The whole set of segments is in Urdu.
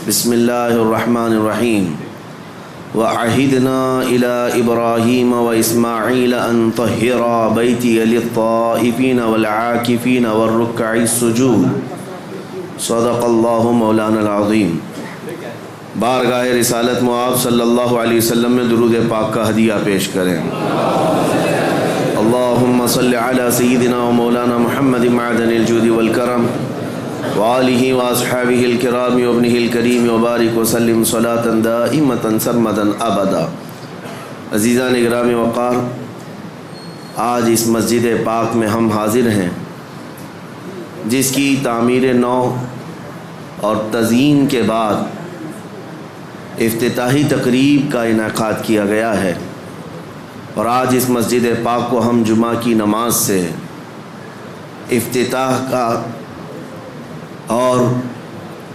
بسم اللہ الرحمن الرحیم وعہدنا الی ابراہیم واسماعیل ان طہرا بیتی للطائفین والعاکفین والرکع السجود صدق اللہ مولانا العظیم۔ بارگاہ رسالت مآب صلی اللہ علیہ وسلم میں درود پاک کا ہدیہ پیش کریں۔ اللہم صلی علی سیدنا و مولانا محمد معدن الجود والکرم وآلہ واصحابہ الکرام وابنہ الکریم وبارک وسلم صلاة دائمة سرمدا ابدا۔ عزیزان اکرام وقار، آج اس مسجد پاک میں ہم حاضر ہیں جس کی تعمیر نو اور تزئین کے بعد افتتاحی تقریب کا انعقاد کیا گیا ہے، اور آج اس مسجد پاک کو ہم جمعہ کی نماز سے افتتاح کا اور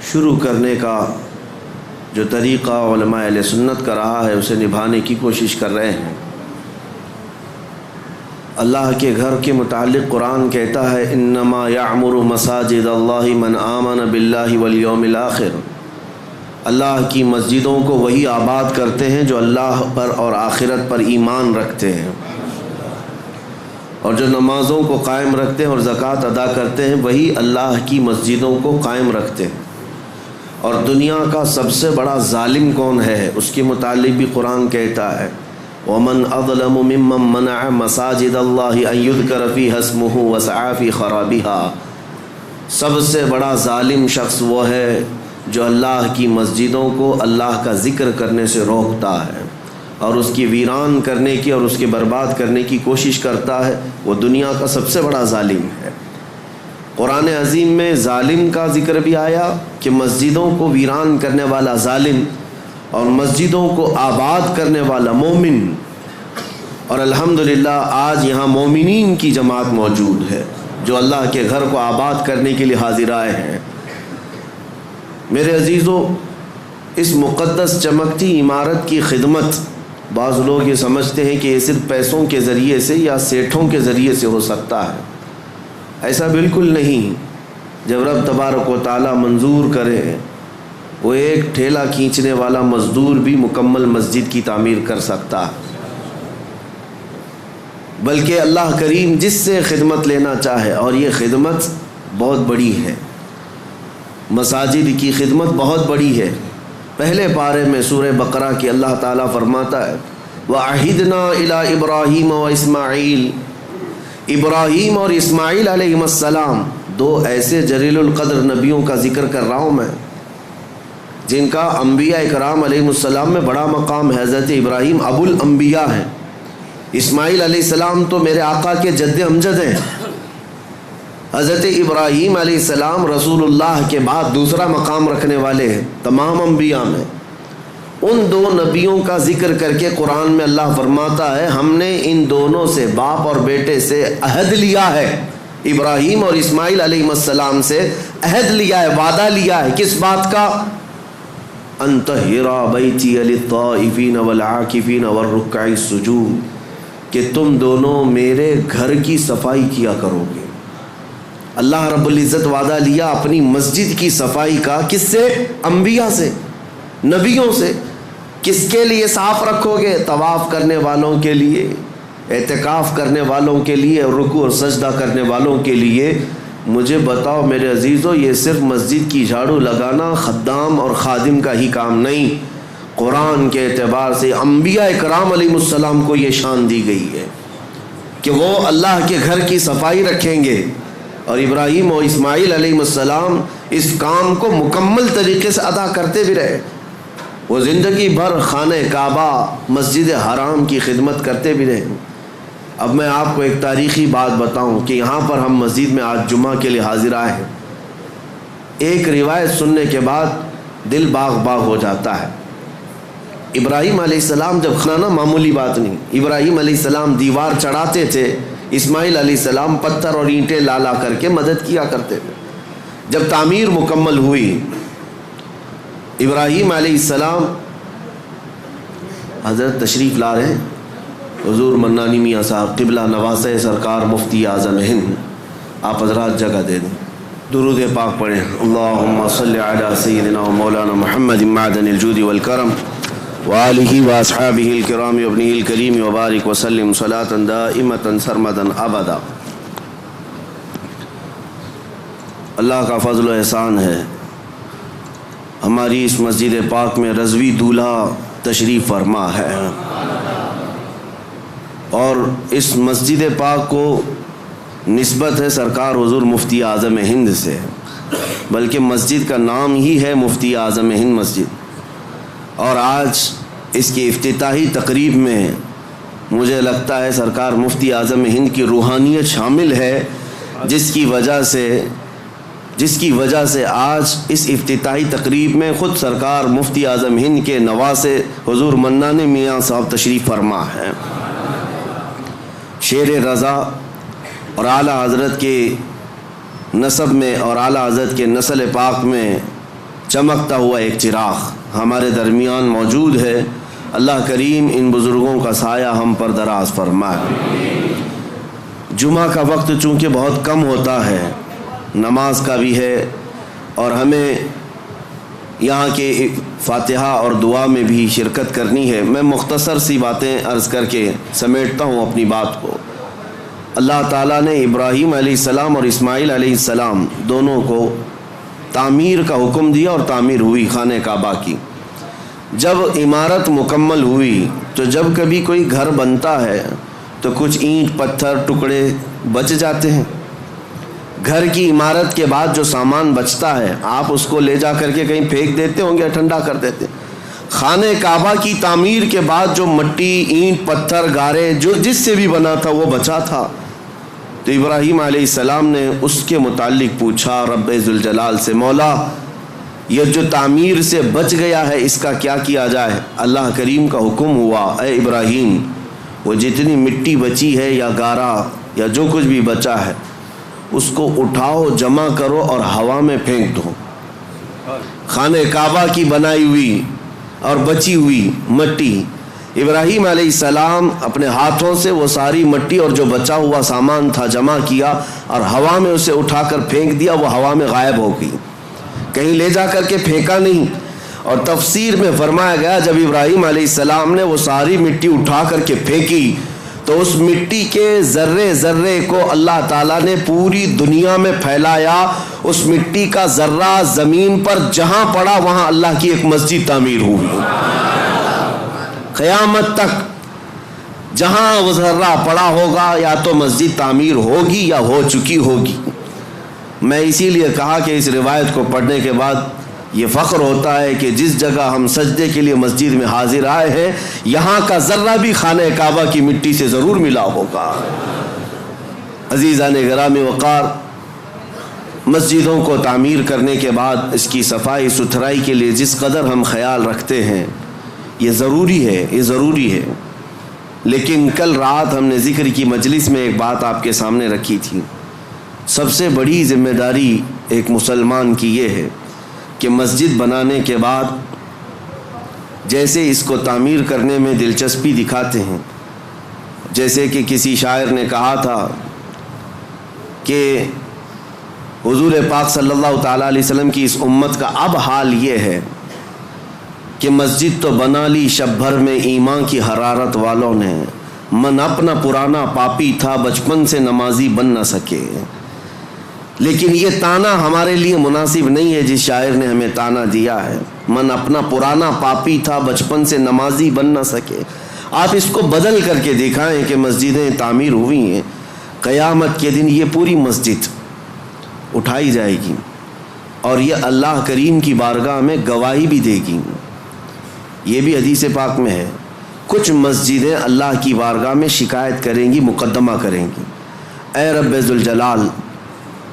شروع کرنے کا جو طریقہ علماء اہل سنت کا رہا ہے اسے نبھانے کی کوشش کر رہے ہیں۔ اللہ کے گھر کے متعلق قرآن کہتا ہے انما یعمر مساجد اللہ من آمن باللہ والیوم الآخر۔ اللہ کی مسجدوں کو وہی آباد کرتے ہیں جو اللہ پر اور آخرت پر ایمان رکھتے ہیں، اور جو نمازوں کو قائم رکھتے ہیں اور زکوٰۃ ادا کرتے ہیں وہی اللہ کی مسجدوں کو قائم رکھتے ہیں۔ اور دنیا کا سب سے بڑا ظالم کون ہے اس کے متعلق بھی قرآن کہتا ہے وَمَنْ أَظْلَمُ مِمَّنْ مَنَعَ مَسَاجِدَ اللَّهِ أَنْ يُذْكَرَ فِيهَا اسْمُهُ وَسَعَىٰ فِي خَرَابِهَا۔ سب سے بڑا ظالم شخص وہ ہے جو اللہ کی مسجدوں کو اللہ کا ذکر کرنے سے روکتا ہے اور اس کی ویران کرنے کی اور اس کے برباد کرنے کی کوشش کرتا ہے، وہ دنیا کا سب سے بڑا ظالم ہے۔ قرآن عظیم میں ظالم کا ذکر بھی آیا کہ مسجدوں کو ویران کرنے والا ظالم اور مسجدوں کو آباد کرنے والا مومن، اور الحمدللہ آج یہاں مومنین کی جماعت موجود ہے جو اللہ کے گھر کو آباد کرنے کے لیے حاضر آئے ہیں۔ میرے عزیزو، اس مقدس چمکتی عمارت کی خدمت بعض لوگ یہ سمجھتے ہیں کہ یہ صرف پیسوں کے ذریعے سے یا سیٹھوں کے ذریعے سے ہو سکتا ہے۔ ایسا بالکل نہیں۔ جب رب تبارک و تعالیٰ منظور کرے، وہ ایک ٹھیلا کھینچنے والا مزدور بھی مکمل مسجد کی تعمیر کر سکتا ہے، بلکہ اللہ کریم جس سے خدمت لینا چاہے، اور یہ خدمت بہت بڑی ہے، مساجد کی خدمت بہت بڑی ہے۔ پہلے پارے میں سورہ بقرہ کی اللہ تعالیٰ فرماتا ہے وَعَہِدْنَا إِلَىٰ إِبْرَاهِيمَ وَإِسْمَاعِيلَ۔ ابراہیم اور اسماعیل علیہ السلام دو ایسے جلیل القدر نبیوں کا ذکر کر رہا ہوں میں جن کا انبیاء اکرام علیہ السلام میں بڑا مقام ہے۔ حضرت ابراہیم ابو الانبیاء ہیں، اسماعیل علیہ السلام تو میرے آقا کے جد امجد ہیں۔ حضرت ابراہیم علیہ السلام رسول اللہ کے بعد دوسرا مقام رکھنے والے ہیں تمام انبیاء میں۔ ان دو نبیوں کا ذکر کر کے قرآن میں اللہ فرماتا ہے ہم نے ان دونوں سے، باپ اور بیٹے سے عہد لیا ہے، ابراہیم اور اسماعیل علیہ السلام سے عہد لیا ہے، وعدہ لیا ہے۔ کس بات کا؟ ان طہرا بیتی للطائفین والعاکفین والرکع السجود، کہ تم دونوں میرے گھر کی صفائی کیا کرو گے۔ اللہ رب العزت وعدہ لیا اپنی مسجد کی صفائی کا، کس سے؟ انبیاء سے، نبیوں سے۔ کس کے لیے صاف رکھو گے؟ طواف کرنے والوں کے لیے، اعتکاف کرنے والوں کے لیے، رکوع اور سجدہ کرنے والوں کے لیے۔ مجھے بتاؤ میرے عزیزو، یہ صرف مسجد کی جھاڑو لگانا خدام اور خادم کا ہی کام نہیں، قرآن کے اعتبار سے انبیاء اکرام علیہ السلام کو یہ شان دی گئی ہے کہ وہ اللہ کے گھر کی صفائی رکھیں گے، اور ابراہیم اور اسماعیل علیہ السلام اس کام کو مکمل طریقے سے ادا کرتے بھی رہے۔ وہ زندگی بھر خانہ کعبہ، مسجد حرام کی خدمت کرتے بھی رہے۔ اب میں آپ کو ایک تاریخی بات بتاؤں کہ یہاں پر ہم مسجد میں آج جمعہ کے لیے حاضر آئے ہیں، ایک روایت سننے کے بعد دل باغ باغ ہو جاتا ہے۔ ابراہیم علیہ السلام جب کھانا معمولی بات نہیں، ابراہیم علیہ السلام دیوار چڑھاتے تھے، اسماعیل علیہ السلام پتھر اور اینٹیں لا کر کے مدد کیا کرتے تھے۔ جب تعمیر مکمل ہوئی، ابراہیم علیہ السلام حضرت تشریف لا رہے ہیں، حضور منانی میاں صاحب قبلہ نواز سرکار مفتی اعظم ہند، آپ حضرات جگہ دے دیں۔ درود پاک پڑھیں. اللہم صلی علی سیدنا و مولانا محمد معدن الجود والکرم وآلہ واصحابہ الکرام وابنہ الکریم وبارک وسلم صلاة دائمتا سرمدا ابدا. اللہ کا فضل و احسان ہے، ہماری اس مسجد پاک میں رضوی دولہا تشریف فرما ہے، اور اس مسجد پاک کو نسبت ہے سرکار حضور مفتی اعظم ہند سے، بلکہ مسجد کا نام ہی ہے مفتی اعظم ہند مسجد. اور آج اس کی افتتاحی تقریب میں مجھے لگتا ہے سرکار مفتی اعظم ہند کی روحانیت شامل ہے، جس کی وجہ سے آج اس افتتاحی تقریب میں خود سرکار مفتی اعظم ہند کے نواسے حضور منان میاں صاحب تشریف فرما ہے. شیر رضا اور اعلیٰ حضرت کے نسب میں اور اعلیٰ حضرت کے نسل پاک میں چمکتا ہوا ایک چراغ ہمارے درمیان موجود ہے. اللہ کریم ان بزرگوں کا سایہ ہم پر دراز فرمائے. جمعہ کا وقت چونکہ بہت کم ہوتا ہے، نماز کا بھی ہے، اور ہمیں یہاں کے فاتحہ اور دعا میں بھی شرکت کرنی ہے. میں مختصر سی باتیں عرض کر کے سمیٹتا ہوں اپنی بات کو. اللہ تعالیٰ نے ابراہیم علیہ السلام اور اسماعیل علیہ السلام دونوں کو تعمیر کا حکم دیا، اور تعمیر ہوئی خانہ کعبہ کی. جب عمارت مکمل ہوئی تو جب کبھی کوئی گھر بنتا ہے تو کچھ اینٹ پتھر ٹکڑے بچ جاتے ہیں. گھر کی عمارت کے بعد جو سامان بچتا ہے آپ اس کو لے جا کر کے کہیں پھینک دیتے ہوں گے، ٹھنڈا کر دیتے. خانہ کعبہ کی تعمیر کے بعد جو مٹی، اینٹ، پتھر، گارے جو جس سے بھی بنا تھا وہ بچا تھا. تو ابراہیم علیہ السلام نے اس کے متعلق پوچھا رب ذوالجلال سے، مولا یہ جو تعمیر سے بچ گیا ہے اس کا کیا کیا جائے؟ اللہ کریم کا حکم ہوا، اے ابراہیم وہ جتنی مٹی بچی ہے یا گارا یا جو کچھ بھی بچا ہے اس کو اٹھاؤ، جمع کرو اور ہوا میں پھینک دو. خانہ کعبہ کی بنائی ہوئی اور بچی ہوئی مٹی، ابراہیم علیہ السلام اپنے ہاتھوں سے وہ ساری مٹی اور جو بچا ہوا سامان تھا جمع کیا اور ہوا میں اسے اٹھا کر پھینک دیا. وہ ہوا میں غائب ہو گئی، کہیں لے جا کر کے پھینکا نہیں. اور تفسیر میں فرمایا گیا جب ابراہیم علیہ السلام نے وہ ساری مٹی اٹھا کر کے پھینکی تو اس مٹی کے ذرے ذرے کو اللہ تعالیٰ نے پوری دنیا میں پھیلایا. اس مٹی کا ذرہ زمین پر جہاں پڑا وہاں اللہ کی ایک مسجد تعمیر ہوئی. قیامت تک جہاں وہ ذرہ پڑا ہوگا یا تو مسجد تعمیر ہوگی یا ہو چکی ہوگی. میں اسی لیے کہا کہ اس روایت کو پڑھنے کے بعد یہ فخر ہوتا ہے کہ جس جگہ ہم سجدے کے لیے مسجد میں حاضر آئے ہیں یہاں کا ذرہ بھی خانہ کعبہ کی مٹی سے ضرور ملا ہوگا. عزیزان گرامی وقار، مسجدوں کو تعمیر کرنے کے بعد اس کی صفائی ستھرائی کے لیے جس قدر ہم خیال رکھتے ہیں یہ ضروری ہے. لیکن کل رات ہم نے ذکر کی مجلس میں ایک بات آپ کے سامنے رکھی تھی. سب سے بڑی ذمہ داری ایک مسلمان کی یہ ہے کہ مسجد بنانے کے بعد جیسے اس کو تعمیر کرنے میں دلچسپی دکھاتے ہیں، جیسے کہ کسی شاعر نے کہا تھا کہ حضور پاک صلی اللہ تعالیٰ علیہ وسلم کی اس امت کا اب حال یہ ہے کہ مسجد تو بنا لی شب بھر میں ایمان کی حرارت والوں نے، من اپنا پرانا پاپی تھا بچپن سے نمازی بن نہ سکے. لیکن یہ تانا ہمارے لیے مناسب نہیں ہے جس شاعر نے ہمیں تانا دیا ہے، من اپنا پرانا پاپی تھا بچپن سے نمازی بن نہ سکے. آپ اس کو بدل کر کے دکھائیں کہ مسجدیں تعمیر ہوئی ہیں. قیامت کے دن یہ پوری مسجد اٹھائی جائے گی اور یہ اللہ کریم کی بارگاہ میں گواہی بھی دے گی. یہ بھی حدیث پاک میں ہے. کچھ مسجدیں اللہ کی بارگاہ میں شکایت کریں گی، مقدمہ کریں گی، اے رب ذوالجلال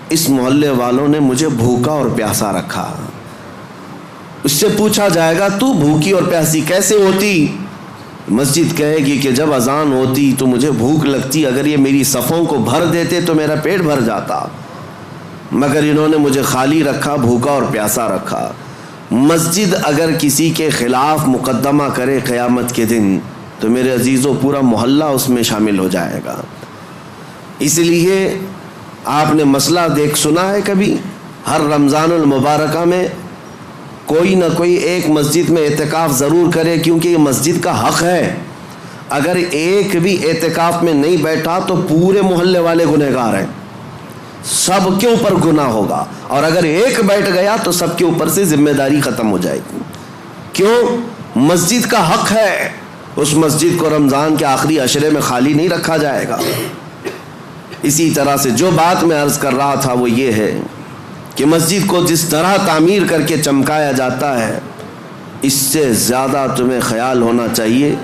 اس محلے والوں نے مجھے بھوکا اور پیاسا رکھا. اس سے پوچھا جائے گا تو بھوکی اور پیاسی کیسے ہوتی؟ مسجد کہے گی کہ جب اذان ہوتی تو مجھے بھوک لگتی، اگر یہ میری صفوں کو بھر دیتے تو میرا پیٹ بھر جاتا، مگر انہوں نے مجھے خالی رکھا، بھوکا اور پیاسا رکھا. مسجد اگر کسی کے خلاف مقدمہ کرے قیامت کے دن تو میرے عزیزوں پورا محلہ اس میں شامل ہو جائے گا. اس لیے آپ نے مسئلہ سنا ہے کبھی ہر رمضان المبارکہ میں کوئی نہ کوئی ایک مسجد میں اعتکاف ضرور کرے، کیونکہ یہ مسجد کا حق ہے۔ اگر ایک بھی اعتکاف میں نہیں بیٹھا تو پورے محلے والے گنہگار ہیں، سب کے اوپر گناہ ہوگا، اور اگر ایک بیٹھ گیا تو سب کے اوپر سے ذمہ داری ختم ہو جائے گی۔ کیوں؟ مسجد کا حق ہے، اس مسجد کو رمضان کے آخری عشرے میں خالی نہیں رکھا جائے گا۔ اسی طرح سے جو بات میں عرض کر رہا تھا وہ یہ ہے کہ مسجد کو جس طرح تعمیر کر کے چمکایا جاتا ہے، اس سے زیادہ تمہیں خیال ہونا چاہیے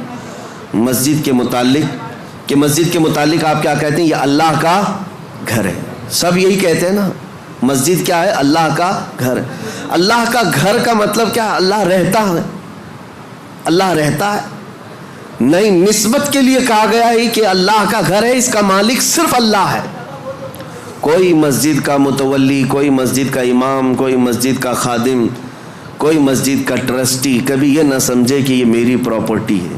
مسجد کے متعلق، کہ مسجد کے متعلق آپ کیا کہتے ہیں؟ یہ اللہ کا گھر ہے۔ سب یہی کہتے ہیں نا، مسجد کیا ہے؟ اللہ کا گھر ہے۔ اللہ کا گھر کا مطلب کیا ہے؟ اللہ رہتا ہے، اللہ رہتا ہے نہیں، نسبت کے لیے کہا گیا ہے کہ اللہ کا گھر ہے، اس کا مالک صرف اللہ ہے۔ کوئی مسجد کا متولی، کوئی مسجد کا امام، کوئی مسجد کا خادم، کوئی مسجد کا ٹرسٹی کبھی یہ نہ سمجھے کہ یہ میری پراپرٹی ہے۔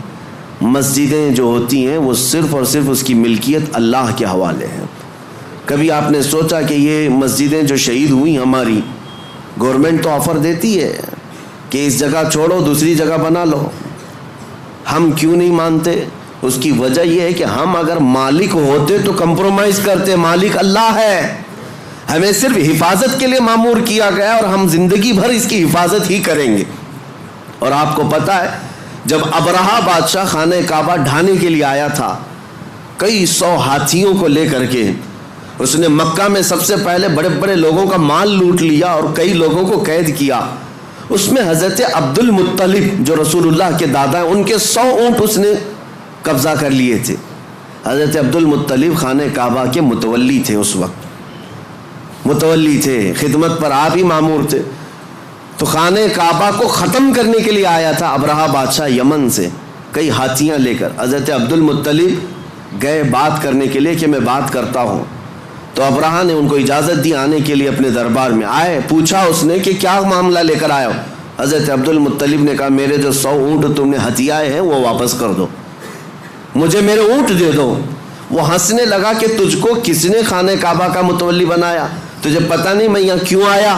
مسجدیں جو ہوتی ہیں وہ صرف اور صرف اس کی ملکیت اللہ کے حوالے ہیں۔ کبھی آپ نے سوچا کہ یہ مسجدیں جو شہید ہوئی ہماری، گورنمنٹ تو آفر دیتی ہے کہ اس جگہ چھوڑو دوسری جگہ بنا لو، ہم کیوں نہیں مانتے؟ اس کی وجہ یہ ہے کہ ہم اگر مالک ہوتے تو کمپرومائز کرتے، مالک اللہ ہے، ہمیں صرف حفاظت کے لیے مامور کیا گیا اور ہم زندگی بھر اس کی حفاظت ہی کریں گے۔ اور آپ کو پتہ ہے جب ابرہہ بادشاہ خانہ کعبہ ڈھانے کے لیے آیا تھا کئی 100 ہاتھیوں کو لے کر کے، اس نے مکہ میں سب سے پہلے بڑے بڑے لوگوں کا مال لوٹ لیا اور کئی لوگوں کو قید کیا۔ اس میں حضرت عبد المطلب جو رسول اللہ کے دادا ہیں، ان کے 100 اونٹ اس نے قبضہ کر لیے تھے۔ حضرت عبد المطلب خانہ کعبہ کے متولی تھے، اس وقت متولی تھے، خدمت پر آپ ہی مامور تھے۔ تو خانہ کعبہ کو ختم کرنے کے لیے آیا تھا ابرہہ بادشاہ یمن سے کئی ہاتھیاں لے کر۔ حضرت عبد المطلب گئے بات کرنے کے لیے کہ میں بات کرتا ہوں، تو ابرہہ نے ان کو اجازت دی آنے کے لیے اپنے دربار میں۔ آئے، پوچھا اس نے کہ کیا معاملہ لے کر آئے ہو؟ حضرت عبد المطلب نے کہا میرے جو 100 اونٹ تم نے ہتھیائے ہیں وہ واپس کر دو، مجھے میرے اونٹ دے دو۔ وہ ہنسنے لگا کہ تجھ کو کس نے خانہ کعبہ کا متولی بنایا؟ تجھے پتہ نہیں میں یہاں کیوں آیا؟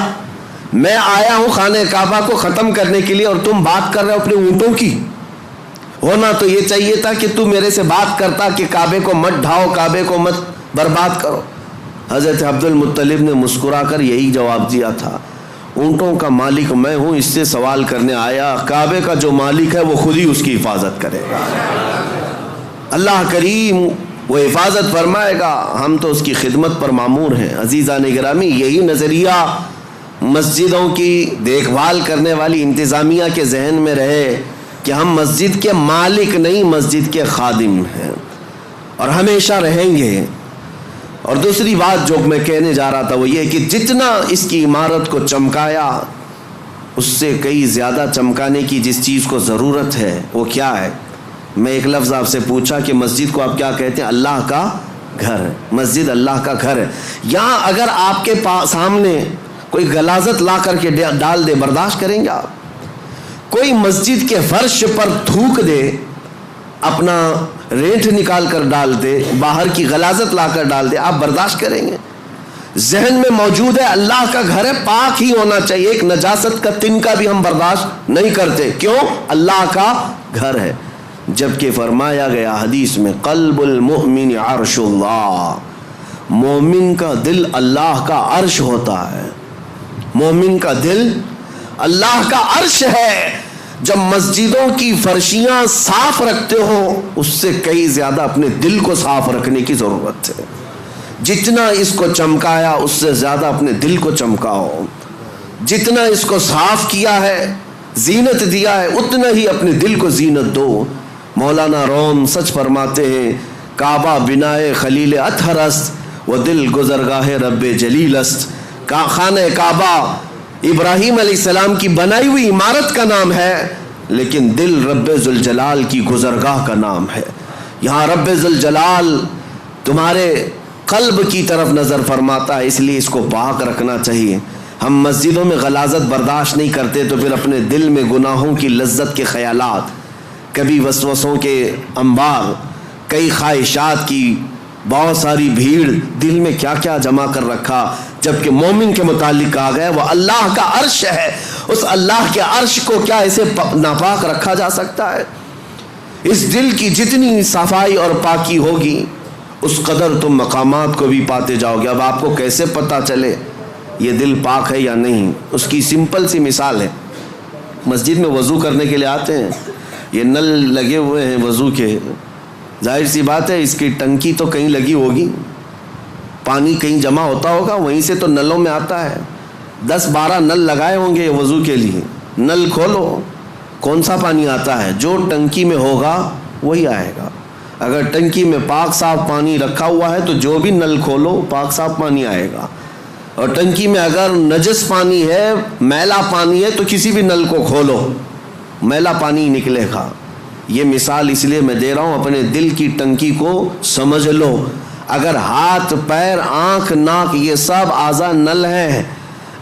میں آیا ہوں خانہ کعبہ کو ختم کرنے کے لیے، اور تم بات کر رہے ہو اپنے اونٹوں کی۔ ہونا تو یہ چاہیے تھا کہ تم میرے سے بات کرتا کہ کعبے کو مت ڈھاؤ، کعبے کو مت برباد کرو۔ حضرت عبد المطلب نے مسکرا کر یہی جواب دیا تھا، اونٹوں کا مالک میں ہوں، اس سے سوال کرنے آیا، کعبے کا جو مالک ہے وہ خود ہی اس کی حفاظت کرے گا۔ اللہ کریم وہ حفاظت فرمائے گا، ہم تو اس کی خدمت پر مامور ہیں۔ عزیزان گرامی، یہی نظریہ مسجدوں کی دیکھ بھال کرنے والی انتظامیہ کے ذہن میں رہے کہ ہم مسجد کے مالک نہیں، مسجد کے خادم ہیں، اور ہمیشہ رہیں گے۔ اور دوسری بات جو میں کہنے جا رہا تھا وہ یہ کہ جتنا اس کی عمارت کو چمکایا، اس سے کئی زیادہ چمکانے کی جس چیز کو ضرورت ہے وہ کیا ہے؟ میں ایک لفظ آپ سے پوچھا کہ مسجد کو آپ کیا کہتے ہیں؟ اللہ کا گھر ہے۔ مسجد اللہ کا گھر ہے۔ یہاں اگر آپ کے سامنے کوئی غلاظت لا کر کے ڈال دے، برداشت کریں گے آپ؟ کوئی مسجد کے فرش پر تھوک دے، اپنا رینٹ نکال کر ڈال دے، باہر کی غلاظت لا کر ڈال دے، آپ برداشت کریں گے؟ ذہن میں موجود ہے اللہ کا گھر ہے، پاک ہی ہونا چاہیے، ایک نجاست کا تنکا بھی ہم برداشت نہیں کرتے۔ کیوں؟ اللہ کا گھر ہے۔ جبکہ فرمایا گیا حدیث میں، قلب المؤمن عرش اللہ، مومن کا دل اللہ کا عرش ہوتا ہے۔ مومن کا دل اللہ کا عرش ہے۔ جب مسجدوں کی فرشیاں صاف رکھتے ہو، اس سے کئی زیادہ اپنے دل کو صاف رکھنے کی ضرورت ہے۔ جتنا اس کو چمکایا اس سے زیادہ اپنے دل کو چمکاؤ، جتنا اس کو صاف کیا ہے، زینت دیا ہے، اتنا ہی اپنے دل کو زینت دو۔ مولانا روم سچ فرماتے ہیں، کعبہ بنائے خلیل اطہر است و دل گزرگاہ رب جلیل است۔ خانہ کعبہ ابراہیم علیہ السلام کی بنائی ہوئی عمارت کا نام ہے، لیکن دل رب ذوالجلال کی گزرگاہ کا نام ہے۔ یہاں رب ذوالجلال تمہارے قلب کی طرف نظر فرماتا ہے، اس لیے اس کو پاک رکھنا چاہیے۔ ہم مسجدوں میں غلاظت برداشت نہیں کرتے تو پھر اپنے دل میں گناہوں کی لذت کے خیالات، کبھی وسوسوں کے انبار، کئی خواہشات کی بہت ساری بھیڑ، دل میں کیا کیا جمع کر رکھا۔ جبکہ مومن کے متعلق کہا گیا وہ اللہ کا عرش ہے. اس اللہ کے عرش کو کیا اسے ناپاک رکھا جا سکتا ہے؟ اس دل کی جتنی صفائی اور پاکی ہوگی اس قدر تم مقامات کو بھی پاتے جاؤ گے. اب آپ کو کیسے پتہ چلے یہ دل پاک ہے یا نہیں؟ اس کی سمپل سی مثال ہے. مسجد میں وضو کرنے کے لیے آتے ہیں, یہ نل لگے ہوئے ہیں وضو کے, ظاہر سی بات ہے اس کی ٹنکی تو کہیں لگی ہوگی, پانی کہیں جمع ہوتا ہوگا, وہیں سے تو نلوں میں آتا ہے. 10-12 نل لگائے ہوں گے وضو کے لیے. نل کھولو, کون سا پانی آتا ہے؟ جو ٹنکی میں ہوگا وہی آئے گا. اگر ٹنکی میں پاک صاف پانی رکھا ہوا ہے تو جو بھی نل کھولو پاک صاف پانی آئے گا, اور ٹنکی میں اگر نجس پانی ہے, میلا پانی ہے, تو کسی بھی نل کو کھولو میلا پانی نکلے گا. یہ مثال اس لیے میں دے رہا ہوں, اپنے دل کی ٹنکی کو سمجھ لو. اگر ہاتھ پیر آنکھ ناک یہ سب اعضاء نل ہیں,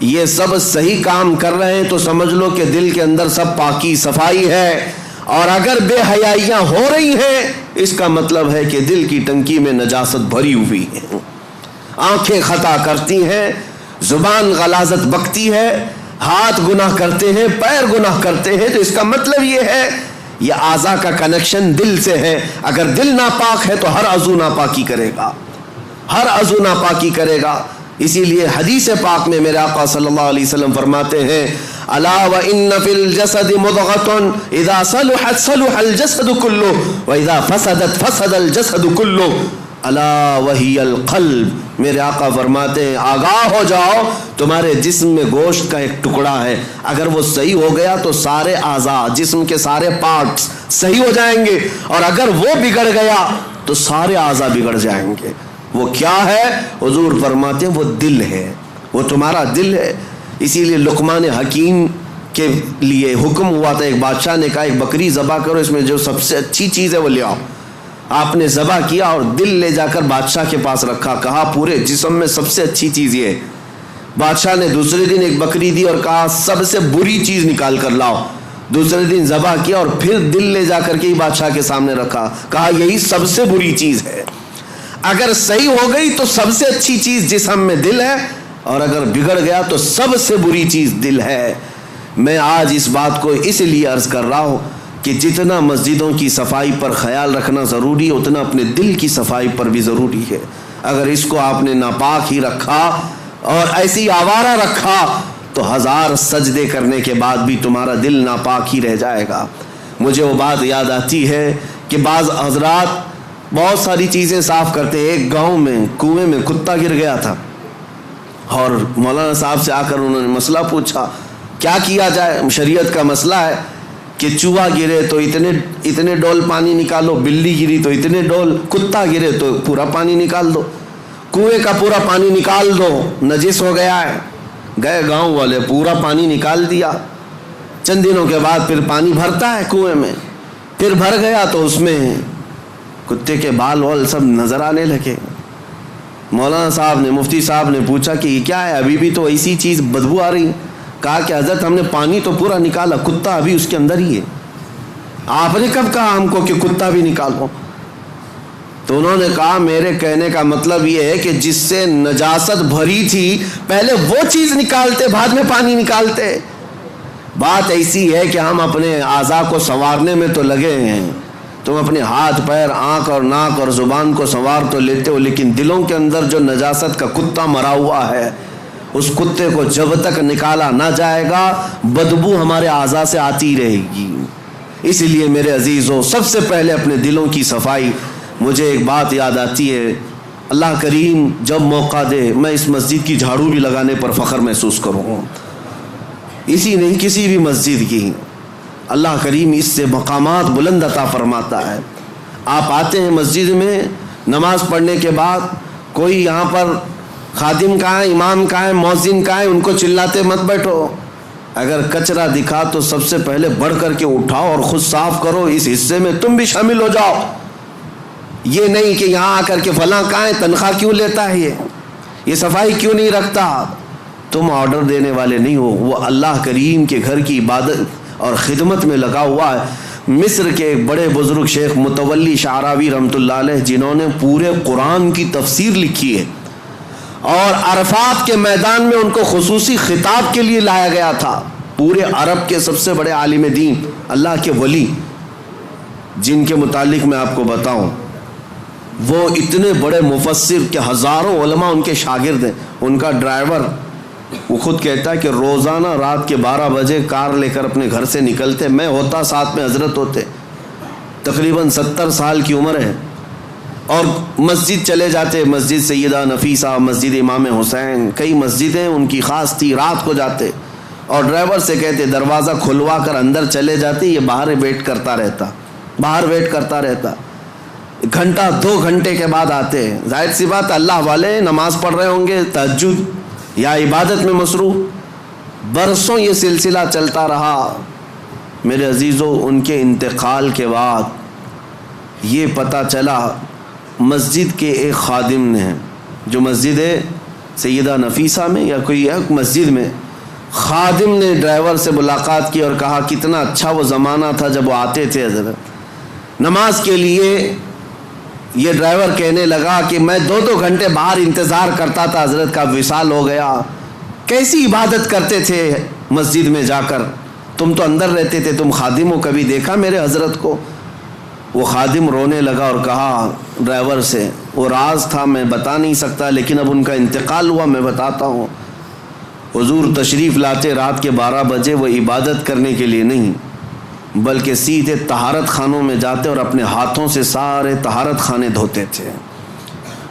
یہ سب صحیح کام کر رہے ہیں, تو سمجھ لو کہ دل کے اندر سب پاکی صفائی ہے. اور اگر بے حیائیاں ہو رہی ہیں اس کا مطلب ہے کہ دل کی ٹنکی میں نجاست بھری ہوئی ہے. آنکھیں خطا کرتی ہیں, زبان غلاظت بکتی ہے, ہاتھ گناہ کرتے ہیں, پیر گناہ کرتے ہیں, تو اس کا مطلب یہ ہے یہ اعضاء کا کنیکشن دل سے ہے. اگر دل ناپاک ہے تو ہر عضو ناپاکی کرے گا, ہر عضو ناپاکی کرے گا. اسی لیے حدیث پاک میں میرے آقا صلی اللہ علیہ وسلم فرماتے ہیں الا وان فی الجسد مضغۃ اذا صلحت صلح الجسد كله واذا فسدت فسد الجسد كله الا وهي القلب. میرے آقا فرماتے ہیں آگاہ ہو جاؤ, تمہارے جسم میں گوشت کا ایک ٹکڑا ہے, اگر وہ صحیح ہو گیا تو سارے اعضاء جسم کے سارے پارٹس صحیح ہو جائیں گے, اور اگر وہ بگڑ گیا تو سارے اعضاء بگڑ جائیں گے. وہ کیا ہے؟ حضور فرماتے ہیں وہ دل ہے, وہ تمہارا دل ہے. اسی لیے لقمان حکیم کے لیے حکم ہوا تھا, ایک بادشاہ نے کہا ایک بکری ذبح کرو, اس میں جو سب سے اچھی چیز ہے وہ لے آؤ. آپ نے ذبح کیا اور دل لے جا کر بادشاہ کے پاس رکھا, کہا پورے جسم میں سب سے اچھی چیز یہ ہے. بادشاہ نے دوسرے دن ایک بکری دی اور کہا سب سے بری چیز نکال کر لاؤ. دوسرے دن ذبح کیا اور پھر دل لے جا کر کے ہی بادشاہ کے سامنے رکھا, کہا یہی سب سے بری چیز ہے. اگر صحیح ہو گئی تو سب سے اچھی چیز جسم میں دل ہے, اور اگر بگڑ گیا تو سب سے بری چیز دل ہے. میں آج اس بات کو اس لیے عرض کر رہا ہوں کہ جتنا مسجدوں کی صفائی پر خیال رکھنا ضروری ہے اتنا اپنے دل کی صفائی پر بھی ضروری ہے. اگر اس کو آپ نے ناپاک ہی رکھا اور ایسی آوارہ رکھا تو 1000 سجدے کرنے کے بعد بھی تمہارا دل ناپاک ہی رہ جائے گا. مجھے وہ بات یاد آتی ہے کہ بعض حضرات بہت ساری چیزیں صاف کرتے. ایک گاؤں میں کنویں میں کتا گر گیا تھا, اور مولانا صاحب سے آ کر انہوں نے مسئلہ پوچھا کیا کیا جائے. شریعت کا مسئلہ ہے کہ چوہا گرے تو اتنے ڈول پانی نکالو, بلی گری تو اتنے ڈول, کتا گرے تو پورا پانی نکال دو. کنویں کا پورا پانی نکال دو, نجس ہو گیا ہے. گئے گاؤں والے, پورا پانی نکال دیا. چند دنوں کے بعد پھر پانی بھرتا ہے کنویں میں, پھر بھر گیا تو اس میں کتے کے بال وال سب نظر آنے لگے. مولانا صاحب نے, مفتی صاحب نے پوچھا کہ یہ کیا ہے, ابھی بھی تو ایسی چیز بدبو آ رہی. کہا کہ حضرت ہم نے پانی تو پورا نکالا, کتا ابھی اس کے اندر ہی ہے. آپ نے کب کہا ہم کو کہ کتا بھی نکالو؟ تو انہوں نے کہا میرے کہنے کا مطلب یہ ہے کہ جس سے نجاست بھری تھی پہلے وہ چیز نکالتے, بعد میں پانی نکالتے. بات ایسی ہے کہ ہم اپنے اعضاء کو سنوارنے میں تو لگے ہیں. تم اپنے ہاتھ پیر آنکھ اور ناک اور زبان کو سنوار تو لیتے ہو, لیکن دلوں کے اندر جو نجاست کا کتا مرا ہوا ہے اس کتے کو جب تک نکالا نہ جائے گا بدبو ہمارے اعضاء سے آتی رہے گی. اس لیے میرے عزیزوں سب سے پہلے اپنے دلوں کی صفائی. مجھے ایک بات یاد آتی ہے, اللہ کریم جب موقع دے میں اس مسجد کی جھاڑو بھی لگانے پر فخر محسوس کروں. اسی نہیں کسی بھی مسجد کی, اللہ کریم اس سے مقامات بلند عطا فرماتا ہے. آپ آتے ہیں مسجد میں, نماز پڑھنے کے بعد کوئی یہاں پر خادم کہاں ہے, امام کہاں ہے, مؤذن کہاں ہے, ان کو چلاتے مت بیٹھو. اگر کچرا دکھا تو سب سے پہلے بڑھ کر کے اٹھاؤ اور خود صاف کرو, اس حصے میں تم بھی شامل ہو جاؤ. یہ نہیں کہ یہاں آ کر کے فلاں کہاں ہے, تنخواہ کیوں لیتا ہے, یہ صفائی کیوں نہیں رکھتا. تم آرڈر دینے والے نہیں ہو, وہ اللہ کریم کے گھر کی عبادت اور خدمت میں لگا ہوا ہے. مصر کے ایک بڑے بزرگ شیخ متولی شعراوی رحمۃ اللہ علیہ, جنہوں نے پورے قرآن کی تفسیر لکھی ہے, اور عرفات کے میدان میں ان کو خصوصی خطاب کے لیے لایا گیا تھا. پورے عرب کے سب سے بڑے عالم دین، اللہ کے ولی، جن کے متعلق میں آپ کو بتاؤں، وہ اتنے بڑے مفسر کہ ہزاروں علماء ان کے شاگرد ہیں. ان کا ڈرائیور وہ خود کہتا ہے کہ روزانہ رات کے 12 بجے کار لے کر اپنے گھر سے نکلتے، میں ہوتا ساتھ میں حضرت ہوتے، تقریباً 70 سال کی عمر ہے، اور مسجد چلے جاتے، مسجد سیدہ نفیسہ، مسجد امام حسین، کئی مسجدیں ان کی خاص تھی. رات کو جاتے اور ڈرائیور سے کہتے دروازہ کھلوا کر اندر چلے جاتے، یہ باہر ویٹ کرتا رہتا. گھنٹہ 2 گھنٹے کے بعد آتے. ظاہر سی بات اللہ والے نماز پڑھ رہے ہوں گے، تہجد یا عبادت میں مصروف. برسوں یہ سلسلہ چلتا رہا. میرے عزیزو، ان کے انتقال کے بعد یہ پتہ چلا، مسجد کے ایک خادم نے، جو مسجد سیدہ نفیسہ میں یا کوئی ایک مسجد میں، خادم نے ڈرائیور سے ملاقات کی اور کہا کتنا اچھا وہ زمانہ تھا جب وہ آتے تھے حضرت نماز کے لیے. یہ ڈرائیور کہنے لگا کہ میں 2 گھنٹے باہر انتظار کرتا تھا، حضرت کا وصال ہو گیا. کیسی عبادت کرتے تھے مسجد میں جا کر، تم تو اندر رہتے تھے، تم خادم ہو، کبھی دیکھا میرے حضرت کو؟ وہ خادم رونے لگا اور کہا ڈرائیور سے، وہ راز تھا میں بتا نہیں سکتا، لیکن اب ان کا انتقال ہوا، میں بتاتا ہوں. حضور تشریف لاتے رات کے 12 بجے، وہ عبادت کرنے کے لیے نہیں بلکہ سیدھے طہارت خانوں میں جاتے اور اپنے ہاتھوں سے سارے طہارت خانے دھوتے تھے،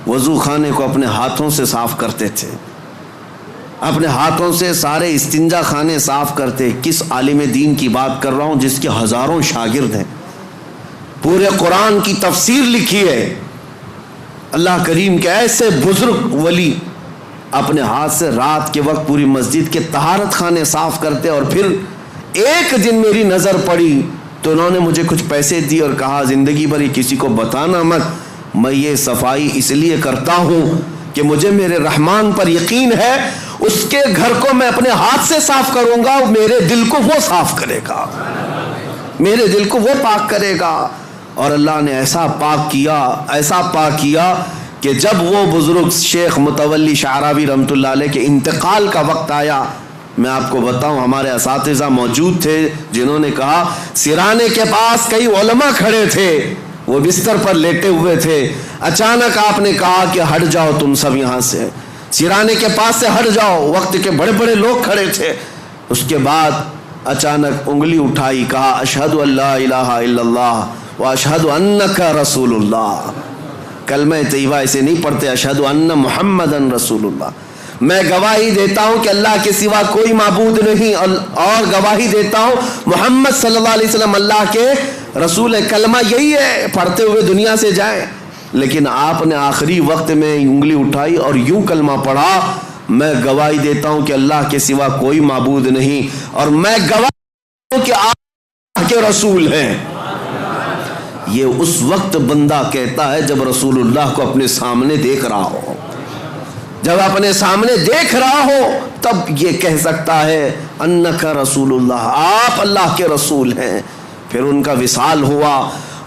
وضو خانے کو اپنے ہاتھوں سے صاف کرتے تھے، اپنے ہاتھوں سے سارے استنجا خانے صاف کرتے. کس عالم دین کی بات کر رہا ہوں جس کے ہزاروں شاگرد ہیں، پورے قرآن کی تفسیر لکھی ہے. اللہ کریم کے ایسے بزرگ ولی اپنے ہاتھ سے رات کے وقت پوری مسجد کے طہارت خانے صاف کرتے. اور پھر ایک دن میری نظر پڑی تو انہوں نے مجھے کچھ پیسے دی اور کہا زندگی بھر کسی کو بتانا مت، میں یہ صفائی اس لیے کرتا ہوں کہ مجھے میرے رحمان پر یقین ہے، اس کے گھر کو میں اپنے ہاتھ سے صاف کروں گا، میرے دل کو وہ صاف کرے گا، میرے دل کو وہ پاک کرے گا. اور اللہ نے ایسا پاک کیا کہ جب وہ بزرگ شیخ متولی شعراوی رحمۃ اللہ علیہ کے انتقال کا وقت آیا، میں آپ کو بتاؤں ہمارے اساتذہ موجود تھے جنہوں نے کہا سرانے کے پاس کئی علماء کھڑے تھے، وہ بستر پر لیٹے ہوئے تھے، اچانک آپ نے کہا کہ ہٹ جاؤ تم سب یہاں سے، سرانے کے پاس سے ہٹ جاؤ. وقت کے بڑے بڑے لوگ کھڑے تھے. اس کے بعد اچانک انگلی اٹھائی، کہا اشہد ان لا الہ الا اللہ واشہد انک رسول اللہ. کلمہ طیبہ اسے نہیں پڑھتے، اشہد ان محمدن رسول اللہ. میں گواہی دیتا ہوں کہ اللہ کے سوا کوئی معبود نہیں، اور گواہی دیتا ہوں محمد صلی اللہ علیہ وسلم اللہ کے رسول. کلمہ یہی ہے، پڑھتے ہوئے دنیا سے جائیں. لیکن آپ نے آخری وقت میں انگلی اٹھائی اور یوں کلمہ پڑھا، میں گواہی دیتا ہوں کہ اللہ کے سوا کوئی معبود نہیں، اور میں گواہی دیتا ہوں کہ آپ اللہ کے رسول ہیں. یہ اس وقت بندہ کہتا ہے جب رسول اللہ کو اپنے سامنے دیکھ رہا ہو. جب اپنے سامنے دیکھ رہا ہو تب یہ کہہ سکتا ہے انک رسول اللہ، آپ اللہ کے رسول ہیں. پھر ان کا وصال ہوا.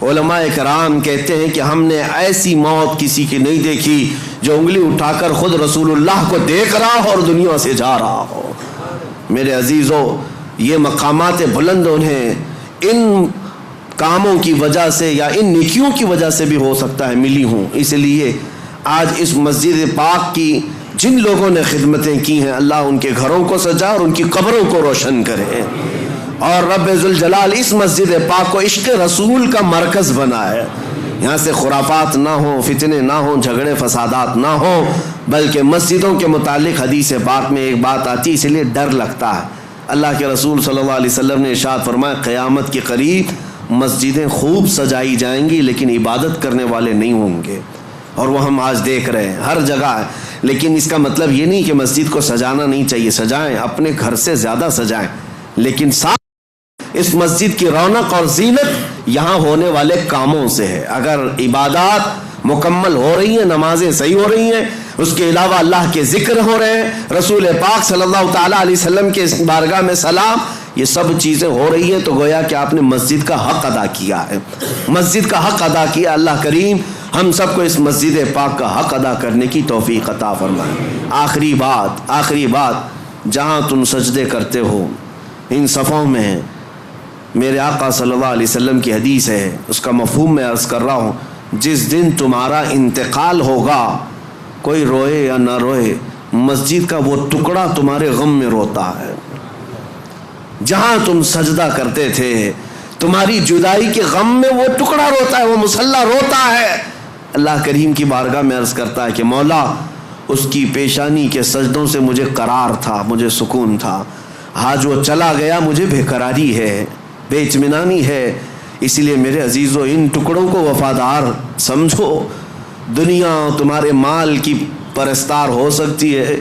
علماء کرام کہتے ہیں کہ ہم نے ایسی موت کسی کی نہیں دیکھی جو انگلی اٹھا کر خود رسول اللہ کو دیکھ رہا ہو اور دنیا سے جا رہا ہو. میرے عزیزو، یہ مقامات بلند انہیں ان کاموں کی وجہ سے یا ان نیکیوں کی وجہ سے بھی ہو سکتا ہے ملی ہوں. اس لیے آج اس مسجد پاک کی جن لوگوں نے خدمتیں کی ہیں، اللہ ان کے گھروں کو سجا اور ان کی قبروں کو روشن کرے، اور رب ذوالجلال اس مسجد پاک کو عشق رسول کا مرکز بنائے. یہاں سے خرافات نہ ہوں، فتنے نہ ہوں، جھگڑے فسادات نہ ہوں، بلکہ مسجدوں کے متعلق حدیث پاک میں ایک بات آتی ہے، اس لیے ڈر لگتا ہے. اللہ کے رسول صلی اللہ علیہ وسلم نے ارشاد فرمایا قیامت کے قریب مسجدیں خوب سجائی جائیں گی لیکن عبادت کرنے والے نہیں ہوں گے، اور وہ ہم آج دیکھ رہے ہیں ہر جگہ. لیکن اس کا مطلب یہ نہیں کہ مسجد کو سجانا نہیں چاہیے، سجائیں، اپنے گھر سے زیادہ سجائیں، لیکن ساتھ اس مسجد کی رونق اور زینت یہاں ہونے والے کاموں سے ہے. اگر عبادات مکمل ہو رہی ہیں، نمازیں صحیح ہو رہی ہیں، اس کے علاوہ اللہ کے ذکر ہو رہے ہیں، رسول پاک صلی اللہ تعالیٰ علیہ وسلم کے بارگاہ میں سلام، یہ سب چیزیں ہو رہی ہیں، تو گویا کہ آپ نے مسجد کا حق ادا کیا ہے، مسجد کا حق ادا کیا۔ اللہ کریم ہم سب کو اس مسجد پاک کا حق ادا کرنے کی توفیق عطا فرمائے۔ آخری بات، جہاں تم سجدے کرتے ہو ان صفوں میں، میرے آقا صلی اللہ علیہ وسلم کی حدیث ہے، اس کا مفہوم میں عرض کر رہا ہوں، جس دن تمہارا انتقال ہوگا، کوئی روئے یا نہ روئے، مسجد کا وہ ٹکڑا تمہارے غم میں روتا ہے۔ جہاں تم سجدہ کرتے تھے، تمہاری جدائی کے غم میں وہ ٹکڑا روتا ہے، وہ مصلی روتا ہے۔ اللہ کریم کی بارگاہ میں عرض کرتا ہے کہ مولا، اس کی پیشانی کے سجدوں سے مجھے قرار تھا، مجھے سکون تھا، آج وہ چلا گیا، مجھے بے قراری ہے، بے اطمینانی ہے۔ اسی لیے میرے عزیزو، ان ٹکڑوں کو وفادار سمجھو۔ دنیا تمہارے مال کی پرستار ہو سکتی ہے،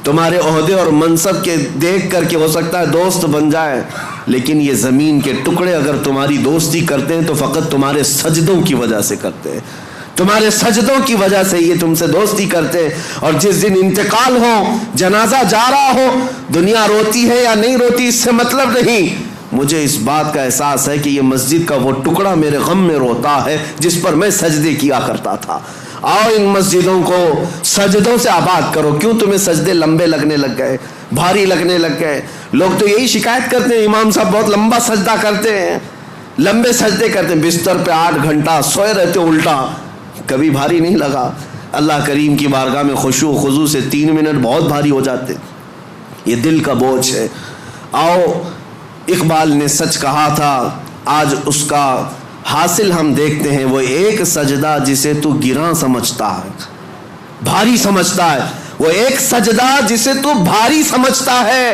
تمہارے عہدے اور منصب کے دیکھ کر کے ہو سکتا ہے دوست بن جائے، لیکن یہ زمین کے ٹکڑے اگر تمہاری دوستی کرتے ہیں تو فقط تمہارے سجدوں کی وجہ سے کرتے ہیں، تمہارے سجدوں کی وجہ سے یہ تم سے دوستی کرتے ہیں۔ اور جس دن انتقال ہو، جنازہ جا رہا ہو، دنیا روتی ہے یا نہیں روتی اس سے مطلب نہیں، مجھے اس بات کا احساس ہے کہ یہ مسجد کا وہ ٹکڑا میرے غم میں روتا ہے جس پر میں سجدے کیا کرتا تھا۔ آؤ ان مسجدوں کو سجدوں سے آباد کرو۔ کیوں تمہیں سجدے لمبے لگنے لگ گئے، بھاری لگنے لگ گئے؟ لوگ تو یہی شکایت کرتے ہیں، امام صاحب بہت لمبا سجدہ کرتے ہیں، لمبے سجدے کرتے ہیں، بستر پہ 8 گھنٹہ سوئے رہتے الٹا، کبھی بھاری نہیں لگا؟ اللہ کریم کی بارگاہ میں خشوع و خضوع سے 3 منٹ بہت بھاری ہو جاتے، یہ دل کا بوجھ ہے۔ آؤ، اقبال نے سچ کہا تھا، آج اس کا حاصل ہم دیکھتے ہیں، وہ ایک سجدہ جسے تو گراں سمجھتا ہے، بھاری سمجھتا ہے، وہ ایک سجدہ جسے تو بھاری سمجھتا ہے،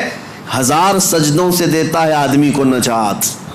1000 سجدوں سے دیتا ہے آدمی کو نجات۔